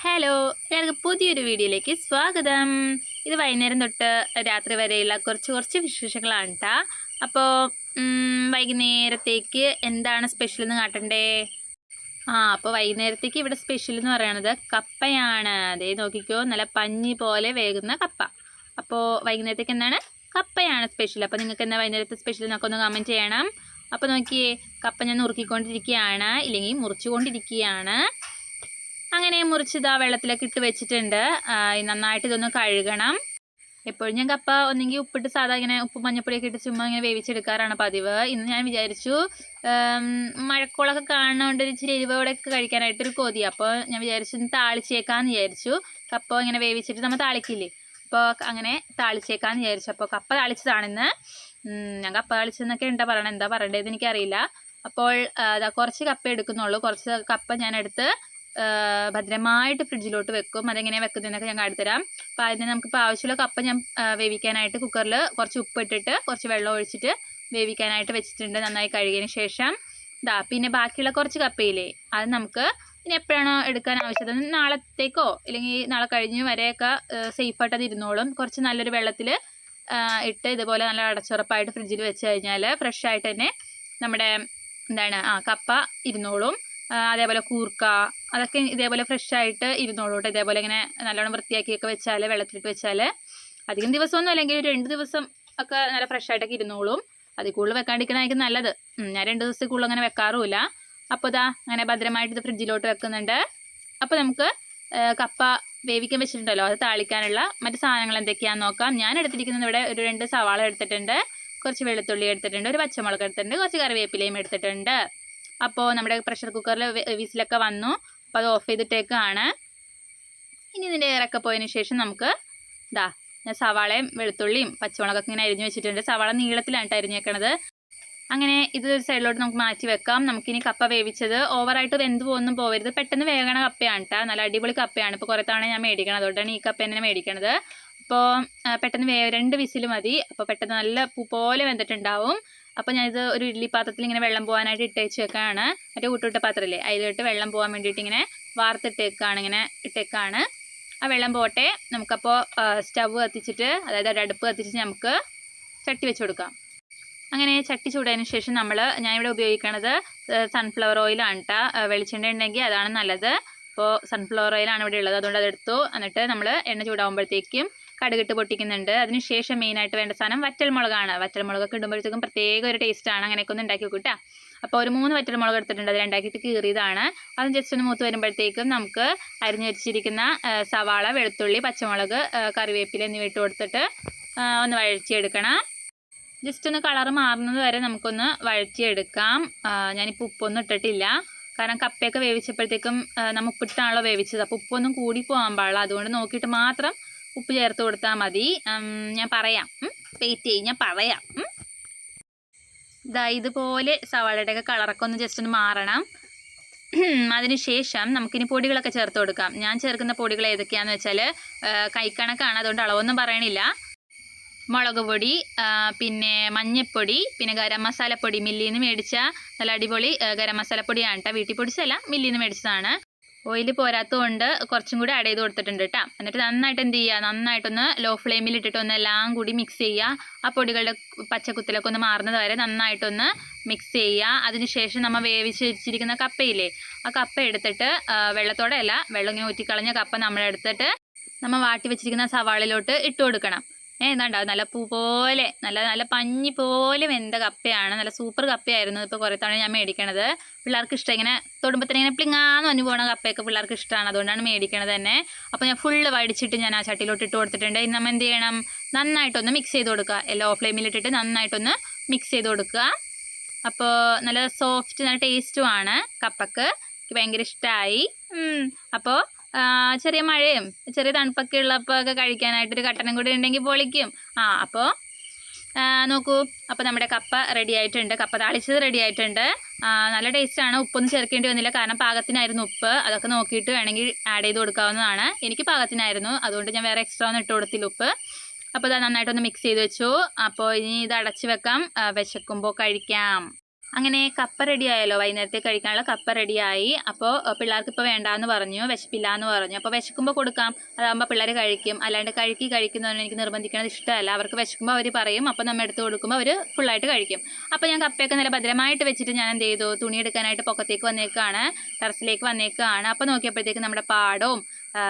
Hello, എല്ലാവർക്കും പുതിയൊരു വീഡിയോയിലേക്ക് സ്വാഗതം. ഇത് വൈകുന്നേരം തൊട്ട് രാത്രി വരെയുള്ള കുറച്ച് വിശേഷങ്ങളാണ് കേട്ടോ. അപ്പോൾ വൈകുന്നേരത്തേക്ക് എന്താണ് സ്പെഷ്യൽ എന്ന് കാട്ടണ്ടേ? അപ്പോൾ വൈകുന്നേരത്തേക്ക് ഇവിടെ സ്പെഷ്യൽ എന്ന് പറയുന്നത് കപ്പയാണ്. അതേ നോക്കിക്കോ, നല്ല പഞ്ഞി പോലെ വേകുന്ന കപ്പ. അപ്പോൾ വൈകുന്നേരത്തേക്ക് എന്താണ്? കപ്പയാണ് സ്പെഷ്യൽ. അപ്പോൾ നിങ്ങൾക്ക് എന്താ വൈകുന്നേരത്തെ സ്പെഷ്യൽ എന്നൊക്കെ ഒന്ന് കമൻറ്റ് ചെയ്യണം. അപ്പോൾ നോക്കിയേ, കപ്പ ഞാൻ നുറുക്കിക്കൊണ്ടിരിക്കുകയാണ്, ഇല്ലെങ്കിൽ മുറിച്ചുകൊണ്ടിരിക്കുകയാണ്. അങ്ങനെ മുറിച്ചിതാ വെള്ളത്തിലൊക്കെ ഇട്ട് വെച്ചിട്ടുണ്ട്. നന്നായിട്ട് ഇതൊന്ന് കഴുകണം. എപ്പോഴും ഞാൻ കപ്പ ഒന്നെങ്കിൽ ഉപ്പിട്ട് സാധാ ഇങ്ങനെ ഉപ്പ് മഞ്ഞപ്പൊടിയൊക്കെ ഇട്ട് ചുമ്മാ ഇങ്ങനെ വേവിച്ചെടുക്കാറാണ് പതിവ്. ഇന്ന് ഞാൻ വിചാരിച്ചു മഴക്കോളൊക്കെ കാണുന്നതുകൊണ്ട് ഒരു ഇച്ചിരി എരിവോടെയൊക്കെ കഴിക്കാനായിട്ടൊരു കൊതി. അപ്പോൾ ഞാൻ വിചാരിച്ചു ഇന്ന് താളിച്ചേക്കാന്ന് വിചാരിച്ചു. കപ്പ ഇങ്ങനെ വേവിച്ചിട്ട് നമ്മൾ താളിക്കില്ലേ, അപ്പോൾ അങ്ങനെ താളിച്ചേക്കാന്ന് വിചാരിച്ചു. അപ്പോൾ കപ്പ താളിച്ചതാണിന്ന്. ഞാൻ കപ്പ താളിച്ചെന്നൊക്കെ എന്താ പറയണ്ടേന്ന് എനിക്കറിയില്ല. അപ്പോൾ കുറച്ച് കപ്പ എടുക്കുന്നുള്ളൂ. കുറച്ച് കപ്പ ഞാൻ എടുത്ത് ഭദ്രമായിട്ട് ഫ്രിഡ്ജിലോട്ട് വെക്കും. അതെങ്ങനെയാണ് വെക്കുന്നതെന്നൊക്കെ ഞാൻ കാണിത്തരാം. അപ്പോൾ അതിന് നമുക്കിപ്പോൾ ആവശ്യമുള്ള കപ്പ ഞാൻ വേവിക്കാനായിട്ട് കുക്കറിൽ കുറച്ച് ഉപ്പിട്ടിട്ട് കുറച്ച് വെള്ളം ഒഴിച്ചിട്ട് വേവിക്കാനായിട്ട് വെച്ചിട്ടുണ്ട്. നന്നായി കഴുകിയതിന് ശേഷം പിന്നെ ബാക്കിയുള്ള കുറച്ച് കപ്പയില്ലേ, അത് നമുക്ക് ഇനി എപ്പോഴാണോ എടുക്കാൻ ആവശ്യത, നാളത്തേക്കോ അല്ലെങ്കിൽ നാളെ കഴിഞ്ഞ് വരെയൊക്കെ സേഫായിട്ട് അത് ഇരുന്നോളും. കുറച്ച് നല്ലൊരു വെള്ളത്തിൽ ഇട്ട് ഇതുപോലെ നല്ല അടച്ചുറപ്പായിട്ട് ഫ്രിഡ്ജിൽ വെച്ച് കഴിഞ്ഞാൽ ഫ്രഷായിട്ട് തന്നെ നമ്മുടെ കപ്പ ഇരുന്നോളും. അതേപോലെ കൂർക്ക അതൊക്കെ ഇതേപോലെ ഫ്രഷായിട്ട് ഇരുന്നോളൂ കേട്ടോ. ഇതേപോലെ ഇങ്ങനെ നല്ലോണം വൃത്തിയാക്കിയൊക്കെ വെച്ചാൽ, വെള്ളത്തിലിട്ട് വെച്ചാൽ അധികം ദിവസമൊന്നും അല്ലെങ്കിൽ ഒരു 2 ദിവസം ഒക്കെ നല്ല ഫ്രഷായിട്ടൊക്കെ ഇരുന്നോളും. അതിൽ കൂടുതൽ വെക്കാണ്ടിരിക്കണമായിരിക്കും നല്ലത്. ഞാൻ 2 ദിവസത്തിൽ കൂടുതൽ അങ്ങനെ വെക്കാറുമില്ല. അപ്പോൾ അങ്ങനെ ഭദ്രമായിട്ട് ഇത് ഫ്രിഡ്ജിലോട്ട് വെക്കുന്നുണ്ട്. അപ്പോൾ നമുക്ക് കപ്പ വേവിക്കാൻ വെച്ചിട്ടുണ്ടല്ലോ, അത് താളിക്കാനുള്ള മറ്റു സാധനങ്ങൾ എന്തൊക്കെയാണെന്ന് നോക്കാം. ഞാൻ എടുത്തിരിക്കുന്നത് ഇവിടെ ഒരു 2 സവാള എടുത്തിട്ടുണ്ട്, കുറച്ച് വെളുത്തുള്ളി എടുത്തിട്ടുണ്ട്, ഒരു പച്ചമുളക് എടുത്തിട്ടുണ്ട്, കുറച്ച് കറിവേപ്പിലയും എടുത്തിട്ടുണ്ട്. അപ്പോൾ നമ്മുടെ പ്രഷർ കുക്കറിൽ വിസിലൊക്കെ വന്നു. അപ്പോൾ അത് ഓഫ് ചെയ്തിട്ടേക്കാണ്. ഇനി ഇതിൻ്റെ എയറൊക്കെ പോയതിന് ശേഷം നമുക്ക് ഞാൻ സവാളയും വെളുത്തുള്ളിയും പച്ചമുളകൊക്കെ ഇങ്ങനെ അരിഞ്ഞ് വെച്ചിട്ടുണ്ട്. സവാള നീളത്തിലാണ് അരിഞ്ഞേക്കണത്. അങ്ങനെ ഇത് ഒരു സൈഡിലോട്ട് നമുക്ക് മാറ്റി വെക്കാം. നമുക്കിനി കപ്പ വേവിച്ചത് ഓവറായിട്ട് വെന്ത് പോകുന്നും പോകരുത്, പെട്ടെന്ന് വേകണ കപ്പയാണ് കേട്ടോ. നല്ല അടിപൊളി കപ്പയാണ്. ഇപ്പോൾ കുറേ തവണ ഞാൻ മേടിക്കണം, അതുകൊണ്ടാണ് ഈ കപ്പ തന്നെ മേടിക്കണത്. അപ്പോൾ പെട്ടെന്ന് 2 വിസിൽ മതി. അപ്പോൾ പെട്ടെന്ന് നല്ല പൂ പോലെ വെന്തിട്ടുണ്ടാവും. അപ്പോൾ ഞാനിത് ഒരു ഇഡ്ഡലി പാത്രത്തിൽ ഇങ്ങനെ വെള്ളം പോകാനായിട്ട് ഇട്ടേച്ച് വെക്കാണ്. മറ്റേ കൂട്ടുവിട്ട പാത്രമില്ലേ, അതിലിട്ട് വെള്ളം പോകാൻ വേണ്ടിയിട്ട് ഇങ്ങനെ വാർത്തിട്ടേക്കാണ്, ഇങ്ങനെ ഇട്ടേക്കാണ്. ആ വെള്ളം പോട്ടെ. നമുക്കപ്പോൾ സ്റ്റവ് കത്തിച്ചിട്ട്, അതായത് അടുപ്പ് കത്തിച്ചിട്ട് നമുക്ക് ചട്ടി വെച്ച് കൊടുക്കാം. അങ്ങനെ ചട്ടി ചൂടായതിന് ശേഷം ഞാനിവിടെ ഉപയോഗിക്കണത് സൺഫ്ലവർ ഓയിലാണ് കേട്ടോ. വെളിച്ചെണ്ണ ഉണ്ടെങ്കിൽ അതാണ് നല്ലത്. അപ്പോൾ സൺഫ്ലവർ ഓയിലാണ് ഇവിടെ ഉള്ളത്, അതുകൊണ്ട് അതെടുത്തു. എന്നിട്ട് നമ്മൾ എണ്ണ ചൂടാകുമ്പോഴത്തേക്കും കടുകിട്ട് പൊട്ടിക്കുന്നുണ്ട്. അതിന് ശേഷം മെയിനായിട്ട് വേണ്ട സാധനം വറ്റൽമുളകാണ്. വറ്റൽമുളകൊക്കെ ഇടുമ്പോഴത്തേക്കും പ്രത്യേക ഒരു ടേസ്റ്റാണ്. അങ്ങനെയൊക്കെ ഒന്ന് ഉണ്ടാക്കി നോക്കൂട്ടാ. അപ്പോൾ ഒരു 3 വറ്റൽമുളക് എടുത്തിട്ടുണ്ട്, അത് 2ആക്കിയിട്ട് കീറിയതാണ്. അത് ജസ്റ്റ് ഒന്ന് മൂത്ത് വരുമ്പോഴത്തേക്കും നമുക്ക് അരിഞ്ഞു വെച്ചിരിക്കുന്ന സവാള, വെളുത്തുള്ളി, പച്ചമുളക്, കറിവേപ്പില എന്നിവ ഇട്ട് കൊടുത്തിട്ട് ഒന്ന് വഴറ്റിയെടുക്കണം. ജസ്റ്റ് ഒന്ന് കളറ് മാറുന്നത് വരെ നമുക്കൊന്ന് വഴറ്റിയെടുക്കാം. ഞാനിപ്പോൾ ഉപ്പൊന്നും ഇട്ടിട്ടില്ല, കാരണം കപ്പയൊക്കെ വേവിച്ചപ്പോഴത്തേക്കും നമ്മൾ ഉപ്പിട്ടാണല്ലോ വേവിച്ചത്. അപ്പോൾ ഉപ്പൊന്നും കൂടി പോകാൻ പാടില്ല, അതുകൊണ്ട് നോക്കിയിട്ട് മാത്രം ഉപ്പ് ചേർത്ത് കൊടുത്താൽ മതി. ഞാൻ പറയാം, വെയിറ്റ് ചെയ്യും, ഞാൻ പറയാം. ഇതുപോലെ സവാളയുടെയൊക്കെ കളറൊക്കെ ഒന്ന് ജസ്റ്റ് ഒന്ന് മാറണം. അതിന് ശേഷം നമുക്കിനി പൊടികളൊക്കെ ചേർത്ത് കൊടുക്കാം. ഞാൻ ചേർക്കുന്ന പൊടികൾ ഏതൊക്കെയാണെന്ന് വെച്ചാൽ കൈക്കണക്കാണ്, അതുകൊണ്ട് അളവൊന്നും പറയണില്ല. മുളക് പൊടി, പിന്നെ മഞ്ഞൾപ്പൊടി, പിന്നെ ഗരം മസാലപ്പൊടി. മില്ലിൽ നിന്ന് മേടിച്ച നല്ല അടിപൊളി ഗരം മസാലപ്പൊടിയാണ് കേട്ടോ. വീട്ടിൽ പൊടിച്ചതല്ല, മില്ലിൽ നിന്ന് മേടിച്ചതാണ്. ഓയിൽ പോരാത്തതുകൊണ്ട് കുറച്ചും കൂടി ആഡ് ചെയ്ത് കൊടുത്തിട്ടുണ്ട് കേട്ടോ. എന്നിട്ട് നന്നായിട്ട് എന്ത് ചെയ്യുക, നന്നായിട്ടൊന്ന് ലോ ഫ്ലെയിമിൽ ഇട്ടിട്ട് ഒന്ന് എല്ലാം കൂടി മിക്സ് ചെയ്യുക. ആ പൊടികളുടെ പച്ചക്കുത്തിലൊക്കെ ഒന്ന് മാറുന്നത് വരെ നന്നായിട്ടൊന്ന് മിക്സ് ചെയ്യുക. അതിനുശേഷം നമ്മൾ വേവിച്ച് വെച്ചിരിക്കുന്ന കപ്പയില്ലേ, ആ കപ്പ എടുത്തിട്ട് വെള്ളത്തോടെ അല്ല, വെള്ളം ഇങ്ങനെ ഊറ്റിക്കളഞ്ഞ കപ്പ നമ്മളെടുത്തിട്ട് നമ്മൾ വാട്ടി വെച്ചിരിക്കുന്ന സവാളയിലോട്ട് ഇട്ട് കൊടുക്കണം. എന്താണ്ടാവും, നല്ല പൂ പോലെ നല്ല പഞ്ഞി പോലെ വെന്ത കപ്പയാണ്. നല്ല സൂപ്പർ കപ്പയായിരുന്നു. ഇപ്പോൾ കുറേ തവണ ഞാൻ മേടിക്കണത്. പിള്ളേർക്ക് ഇഷ്ടം, ഇങ്ങനെ തൊടുമ്പോൾ തന്നെ ഇങ്ങനെ പ്ലിങ്ങാന്ന് വന്നു പോകണ കപ്പയൊക്കെ പിള്ളേർക്ക് ഇഷ്ടമാണ്, അതുകൊണ്ടാണ് മേടിക്കണത് തന്നെ. അപ്പോൾ ഞാൻ ഫുള്ള് വടിച്ചിട്ട് ഞാൻ ആ ചട്ടിയിലോട്ട് ഇട്ട് കൊടുത്തിട്ടുണ്ട്. ഇനി നമ്മൾ എന്ത് ചെയ്യണം, നന്നായിട്ടൊന്ന് മിക്സ് ചെയ്ത് കൊടുക്കുക. ലോ ഫ്ലെയിമിലിട്ടിട്ട് നന്നായിട്ടൊന്ന് മിക്സ് ചെയ്ത് കൊടുക്കുക. അപ്പോൾ നല്ല സോഫ്റ്റ്, നല്ല ടേസ്റ്റുമാണ് കപ്പക്ക്. എനിക്ക് ഭയങ്കര ഇഷ്ടമായി. അപ്പോൾ ചെറിയ മഴയും ചെറിയ തണുപ്പൊക്കെ ഉള്ളപ്പോൾ ഒക്കെ കഴിക്കാനായിട്ടൊരു കട്ടനും കൂടി ഉണ്ടെങ്കിൽ പൊളിക്കും. അപ്പോൾ നോക്കൂ, അപ്പോൾ നമ്മുടെ കപ്പ റെഡി ആയിട്ടുണ്ട്. കപ്പ താളിച്ചത് റെഡി ആയിട്ടുണ്ട്. നല്ല ടേസ്റ്റാണ്. ഉപ്പൊന്നും ചേർക്കേണ്ടി വന്നില്ല, കാരണം പാകത്തിനായിരുന്നു ഉപ്പ്. അതൊക്കെ നോക്കിയിട്ട് വേണമെങ്കിൽ ആഡ് ചെയ്ത് കൊടുക്കാവുന്നതാണ്. എനിക്ക് പാകത്തിനായിരുന്നു, അതുകൊണ്ട് ഞാൻ വേറെ എക്സ്ട്രാ ഒന്നും ഇട്ട് കൊടുത്തില്ല ഉപ്പ്. അപ്പോൾ നന്നായിട്ടൊന്ന് മിക്സ് ചെയ്ത് വെച്ചു. അപ്പോൾ ഇനി ഇത് അടച്ച് വെക്കാം, വിശക്കുമ്പോൾ കഴിക്കാം. അങ്ങനെ കപ്പ റെഡിയായല്ലോ, വൈകുന്നേരത്തേക്ക് കഴിക്കാനുള്ള കപ്പ റെഡിയായി. അപ്പോൾ പിള്ളേർക്ക് ഇപ്പോൾ വേണ്ടാന്ന് പറഞ്ഞു, വിശപ്പില്ല എന്ന് പറഞ്ഞു. അപ്പോൾ വിശക്കുമ്പോൾ കൊടുക്കാം, അതാകുമ്പോൾ പിള്ളേർ കഴിക്കും. അല്ലാണ്ട് കഴിക്കുന്നതിന് എനിക്ക് നിർബന്ധിക്കുന്നത് ഇഷ്ടമല്ല. അവർക്ക് വിശക്കുമ്പോൾ അവർ പറയും, അപ്പോൾ നമ്മൾ എടുത്ത് കൊടുക്കുമ്പോൾ അവർ ഫുള്ളായിട്ട് കഴിക്കും. അപ്പോൾ ഞാൻ കപ്പയൊക്കെ നല്ല ഭദ്രമായിട്ട് വെച്ചിട്ട് ഞാൻ എന്ത് ചെയ്തു, തുണി എടുക്കാനായിട്ട് പൊക്കത്തേക്ക് വന്നേക്കാണ്, ടെറസിലേക്ക് വന്നേക്കാണ്. അപ്പോൾ നോക്കിയപ്പോഴത്തേക്ക് നമ്മുടെ പാടവും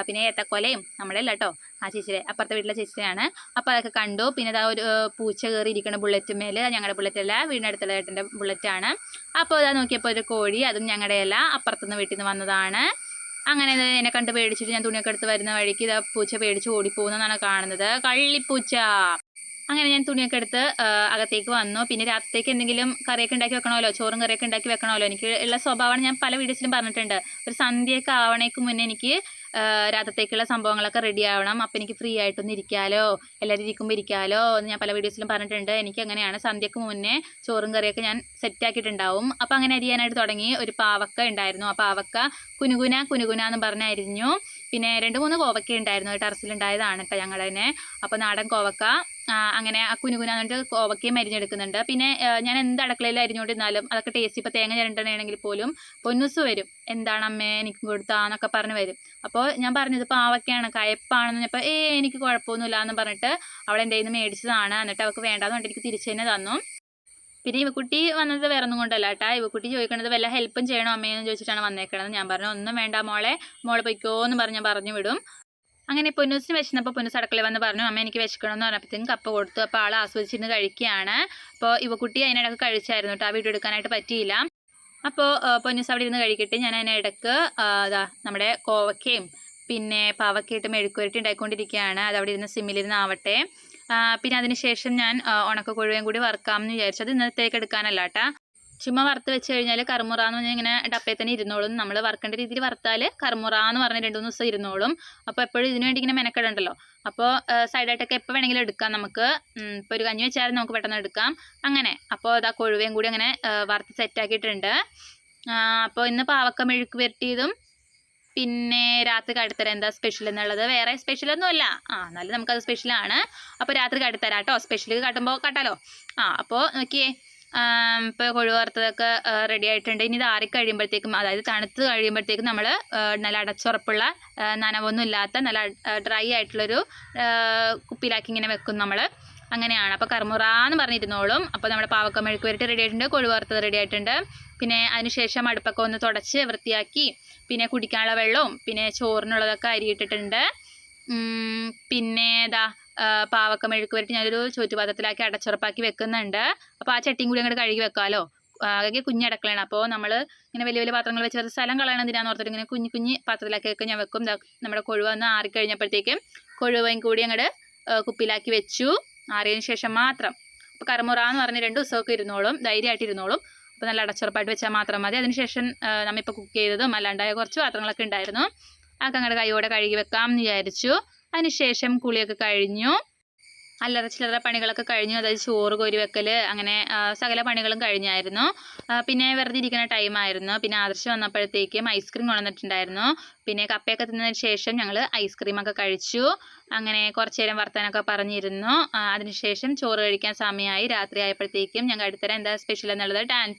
പിന്നെ ഏത്തക്കൊലയും നമ്മുടെ അല്ല കേട്ടോ, ആ ചേച്ചിയുടെ അപ്പുറത്തെ വീട്ടിലെ ചേച്ചിയാണ്. അപ്പോൾ അതൊക്കെ കണ്ടു. പിന്നെ അതാ ഒരു പൂച്ച കയറി ഇരിക്കുന്ന ബുള്ളറ്റ് മേൽ, ഞങ്ങളുടെ ബുള്ളറ്റല്ല, വീടിനടുത്തുള്ള ഏട്ടൻ്റെ ബുള്ളറ്റാണ്. അപ്പോൾ അതാ നോക്കിയപ്പോൾ ഒരു കോഴി, അതും ഞങ്ങളുടെ അല്ല, അപ്പുറത്തുനിന്ന് വീട്ടിൽ നിന്ന് വന്നതാണ്. അങ്ങനെ എന്നെ കണ്ട് പേടിച്ചിട്ട് ഞാൻ തുണിയൊക്കെ എടുത്ത് വരുന്ന വഴിക്ക് ഇതാ പൂച്ച പേടിച്ച് ഓടിപ്പോകുന്നതാണ് കാണുന്നത്, കള്ളിപ്പൂച്ച. അങ്ങനെ ഞാൻ തുണിയൊക്കെ എടുത്ത് അകത്തേക്ക് വന്നു. പിന്നെ രാത്രിത്തേക്ക് എന്തെങ്കിലും കറിയൊക്കെ ഉണ്ടാക്കി വെക്കണമല്ലോ, ചോറും കറിയൊക്കെ ഉണ്ടാക്കി വെക്കണമല്ലോ. എനിക്ക് ഉള്ള സ്വഭാവമാണ്, ഞാൻ പല വീഡിയോസിലും പറഞ്ഞിട്ടുണ്ട്. ഒരു സന്ധ്യയൊക്കെ ആവണേക്ക് മുന്നേ എനിക്ക് രാത്രിത്തേക്കുള്ള സംഭവങ്ങളൊക്കെ റെഡി ആവണം. അപ്പം എനിക്ക് ഫ്രീ ആയിട്ടൊന്ന് ഇരിക്കാമല്ലോ, എല്ലാവരും ഇരിക്കുമ്പോൾ ഇരിക്കാമല്ലോ എന്ന് ഞാൻ പല വീഡിയോസിലും പറഞ്ഞിട്ടുണ്ട്. എനിക്ക് അങ്ങനെയാണ്, സന്ധ്യക്ക് മുന്നേ ചോറും കറിയൊക്കെ ഞാൻ സെറ്റാക്കിയിട്ടുണ്ടാവും. അപ്പം അങ്ങനെ അരിയാനായിട്ട് തുടങ്ങി. ഒരു പാവക്ക ഉണ്ടായിരുന്നു, ആ പാവക്ക കുനുകുന എന്ന് പറഞ്ഞായിരുന്നു. പിന്നെ 2-3 കോവക്ക ഉണ്ടായിരുന്നു, ടെറസിലുണ്ടായതാണ് കേട്ടോ ഞങ്ങളുടെ തന്നെ. അപ്പോൾ നാടൻ കോവക്ക, അങ്ങനെ ആ കുനുകുനാന്നിട്ട് കോവക്കയും അരിഞ്ഞെടുക്കുന്നുണ്ട്. പിന്നെ ഞാൻ എന്ത് അടുക്കളയിൽ അരിഞ്ഞുകൊണ്ടിരുന്നാലും അതൊക്കെ ടേസ്റ്റ്, ഇപ്പോൾ തേങ്ങ ചിരണ്ടണമെങ്കിൽ പോലും പൊന്നൂസ് വരും, എന്താണ് അമ്മേ എനിക്ക് കൊടുത്താന്നൊക്കെ പറഞ്ഞ് വരും. അപ്പോൾ ഞാൻ പറഞ്ഞത് പാവക്കയാണ്, കയപ്പാണെന്ന് പറഞ്ഞപ്പോൾ എനിക്ക് കുഴപ്പമൊന്നുമില്ല എന്ന് പറഞ്ഞിട്ട് അവൾ എൻ്റെ കയ്യിൽ നിന്ന് മേടിച്ചതാണ്. എന്നിട്ട് അവൾക്ക് വേണ്ടാന്ന് പറഞ്ഞിട്ട് എനിക്ക് തിരിച്ചു തന്നെ തന്നു. പിന്നെ ഇവക്കുട്ടി വന്നത് വേറെ ഒന്നും കൊണ്ടല്ല കേട്ടോ, ഇവക്കുട്ടി ചോദിക്കണത് വല്ല ഹെൽപ്പും ചെയ്യണോ അമ്മയെന്ന് ചോദിച്ചിട്ടാണ് വന്നേക്കണത്. ഞാൻ പറഞ്ഞു ഒന്നും വേണ്ട മോളെ പൊയ്ക്കോ എന്ന് പറഞ്ഞ് ഞാൻ പറഞ്ഞു വിടും. അങ്ങനെ പൊന്നൂസിന് വിശന്നപ്പോൾ പൊന്നൂസ് അടുക്കളയിൽ വന്ന് പറഞ്ഞു അമ്മ എനിക്ക് വിശക്കണമെന്ന് പറഞ്ഞപ്പോഴത്തേക്കും കപ്പ കൊടുത്തു. അപ്പോൾ ആൾ ആസ്വദിച്ചിരുന്ന് കഴിക്കുകയാണ്. അപ്പോൾ ഇവക്കുട്ടി അതിനിടയ്ക്ക് കഴിച്ചായിരുന്നു കേട്ടോ, ആ വീഡിയോ എടുക്കാനായിട്ട് പറ്റിയില്ല. അപ്പോൾ പൊന്നൂസ് അവിടെ ഇരുന്ന് കഴിക്കട്ടെ. ഞാൻ അതിനിടയ്ക്ക് നമ്മുടെ കോവക്കയും പിന്നെ പാവക്കയിട്ട് മെഴുക്കുവരട്ടി ഉണ്ടായിക്കൊണ്ടിരിക്കുകയാണ്. അത് അവിടെ ഇരുന്ന് സിമ്മിലിരുന്ന് ആവട്ടെ. പിന്നെ അതിനുശേഷം ഞാൻ ഉണക്ക കൊഴുവയും കൂടി വറുക്കാമെന്ന് വിചാരിച്ചത് ഇന്നത്തേക്ക് എടുക്കാനല്ല കേട്ടോ. ചുമ്മാ വറുത്ത് വെച്ച് കഴിഞ്ഞാൽ കറുമുറാന്ന് പറഞ്ഞാൽ ഇങ്ങനെ ഡപ്പയിൽ തന്നെ ഇരുന്നോളും. നമ്മൾ വറുക്കേണ്ട രീതിയിൽ വറുത്താൽ കറുമുറാന്ന് പറഞ്ഞ് 2-3 ദിവസം ഇരുന്നോളും. അപ്പോൾ എപ്പോഴും ഇതിനു വേണ്ടി ഇങ്ങനെ മെനക്കെടുണ്ടല്ലോ. അപ്പോൾ സൈഡായിട്ടൊക്കെ എപ്പോൾ വേണമെങ്കിലും എടുക്കാം നമുക്ക്. ഇപ്പോൾ ഒരു കഞ്ഞി വെച്ചാലും നമുക്ക് പെട്ടെന്ന് എടുക്കാം അങ്ങനെ. അപ്പോൾ അതാ കൊഴുവയും കൂടി അങ്ങനെ വറുത്ത് സെറ്റാക്കിയിട്ടുണ്ട്. അപ്പോൾ ഇന്ന് പാവക്ക മെഴുക്ക് വരട്ടിയതും പിന്നെ രാത്രി കടുത്തരാം എന്താ സ്പെഷ്യൽ എന്നുള്ളത്. വേറെ സ്പെഷ്യലൊന്നുമല്ല, എന്നാലും നമുക്കത് സ്പെഷ്യലാണ്. അപ്പോൾ രാത്രി കടുത്തരാം കേട്ടോ, സ്പെഷ്യൽ കാട്ടുമ്പോൾ കാട്ടാലോ. അപ്പോൾ നോക്കിയേ, ഇപ്പോൾ കൊഴുവ വറുത്തതൊക്കെ റെഡി ആയിട്ടുണ്ട്. ഇനി ഇത് ആറിക്കഴിയുമ്പോഴത്തേക്കും, അതായത് തണുത്ത് കഴിയുമ്പോഴത്തേക്കും നമ്മൾ നല്ല അടച്ചുറപ്പുള്ള നനവൊന്നും ഇല്ലാത്ത നല്ല ഡ്രൈ ആയിട്ടുള്ളൊരു കുപ്പിയിലാക്കി ഇങ്ങനെ വെക്കും നമ്മൾ. അങ്ങനെയാണ്. അപ്പോൾ കറുമുറാന്ന് പറഞ്ഞിരുന്നോളും. അപ്പോൾ നമ്മുടെ പാവക്ക മെഴുക്ക് വരട്ടി റെഡി ആയിട്ടുണ്ട്, കൊഴുവ വറുത്തത് റെഡി ആയിട്ടുണ്ട്. പിന്നെ അതിനുശേഷം അടുപ്പൊക്കെ ഒന്ന് തുടച്ച് വൃത്തിയാക്കി പിന്നെ കുടിക്കാനുള്ള വെള്ളവും പിന്നെ ചോറിനുള്ളതൊക്കെ അരിയിട്ടിട്ടുണ്ട്. പിന്നെ പാവക്ക മെഴുക്ക് വരട്ടി ഞാനൊരു ചുറ്റുപാത്രത്തിലാക്കി അടച്ചുറപ്പാക്കി വെക്കുന്നുണ്ട്. അപ്പോൾ ആ ചട്ടിയും കൂടി അങ്ങോട്ട് കഴുകി വെക്കാമല്ലോ. ആകെ കുഞ്ഞടക്കളയാണ്. അപ്പോൾ നമ്മൾ ഇങ്ങനെ വലിയ വലിയ പാത്രങ്ങൾ വെച്ച് സ്ഥലം കളയണമെന്തിനാന്ന് ഓർത്തിട്ട് ഇങ്ങനെ കുഞ്ഞു പാത്രത്തിലാക്കിയൊക്കെ ഞാൻ വെക്കും. നമ്മുടെ കൊഴുവ ഒന്ന് ആറിക്കഴിഞ്ഞപ്പോഴത്തേക്കും കൊഴുവയും കൂടി അങ്ങോട്ട് കുപ്പിയിലാക്കി വെച്ചു. ആറിയതിന് ശേഷം മാത്രം. അപ്പോൾ കറുമുറാന്ന് പറഞ്ഞ് 2 ദിവസമൊക്കെ ഇരുന്നോളും, ധൈര്യമായിട്ട് ഇരുന്നോളും. അപ്പോൾ നല്ല അടച്ചുറപ്പായിട്ട് വെച്ചാൽ മാത്രം മതി. അതിനുശേഷം നമ്മളിപ്പോൾ കുക്ക് ചെയ്തതും അല്ലാണ്ടായ കുറച്ച് പാത്രങ്ങളൊക്കെ ഉണ്ടായിരുന്നു, അതൊക്കെ അങ്ങോട്ട് കൈയോടെ കഴുകി വെക്കാം എന്ന് വിചാരിച്ചു. അതിനുശേഷം കുളിയൊക്കെ കഴിഞ്ഞു, അല്ലറ ചില്ലറ പണികളൊക്കെ കഴിഞ്ഞു. അതായത് ചോറ് കോരി വെക്കൽ, അങ്ങനെ സകല പണികളും കഴിഞ്ഞായിരുന്നു. പിന്നെ വെറുതെ ഇരിക്കുന്ന ടൈമായിരുന്നു. പിന്നെ ആദർശ് വന്നപ്പോഴത്തേക്കും ഐസ്ക്രീം കൊണ്ടുവന്നിട്ടുണ്ടായിരുന്നു. പിന്നെ കപ്പയൊക്കെ തിന്നതിന് ശേഷം ഞങ്ങൾ ഐസ്ക്രീമൊക്കെ കഴിച്ചു. അങ്ങനെ കുറച്ച് നേരം വർത്താനൊക്കെ പറഞ്ഞിരുന്നു. അതിനുശേഷം ചോറ് കഴിക്കാൻ സമയമായി. രാത്രി ആയപ്പോഴത്തേക്കും ഞങ്ങൾ അടുത്തരം എന്താ സ്പെഷ്യൽ എന്നുള്ളത് ടാൻ.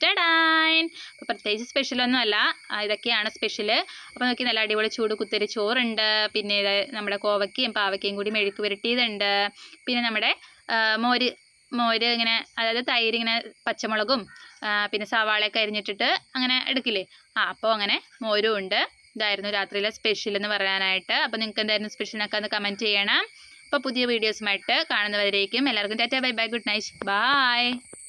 അപ്പോൾ പ്രത്യേകിച്ച് സ്പെഷ്യലൊന്നും അല്ല, ഇതൊക്കെയാണ് സ്പെഷ്യൽ. അപ്പോൾ നോക്കി നല്ല അടിപൊളി ചൂട് കുത്തരി ചോറുണ്ട്. പിന്നെ നമ്മുടെ കോവക്കയും പാവക്കയും കൂടി മെഴുക്ക് പുരട്ടിയതുണ്ട്. പിന്നെ നമ്മുടെ മോര് ഇങ്ങനെ, അതായത് തൈര് ഇങ്ങനെ പച്ചമുളകും പിന്നെ സവാളയൊക്കെ അരിഞ്ഞിട്ടിട്ട് അങ്ങനെ എടുക്കില്ലേ, അപ്പോൾ അങ്ങനെ മോരും ഉണ്ട്. ഇതായിരുന്നു രാത്രിയിലെ സ്പെഷ്യൽ എന്ന് പറയാനായിട്ട്. അപ്പോൾ നിങ്ങൾക്ക് എന്തായിരുന്നു സ്പെഷ്യലൊക്കെ ഒന്ന് കമൻറ്റ് ചെയ്യണം. അപ്പോൾ പുതിയ വീഡിയോസുമായിട്ട് കാണുന്നവരേക്കും എല്ലാവർക്കും tata bye bye good night bye.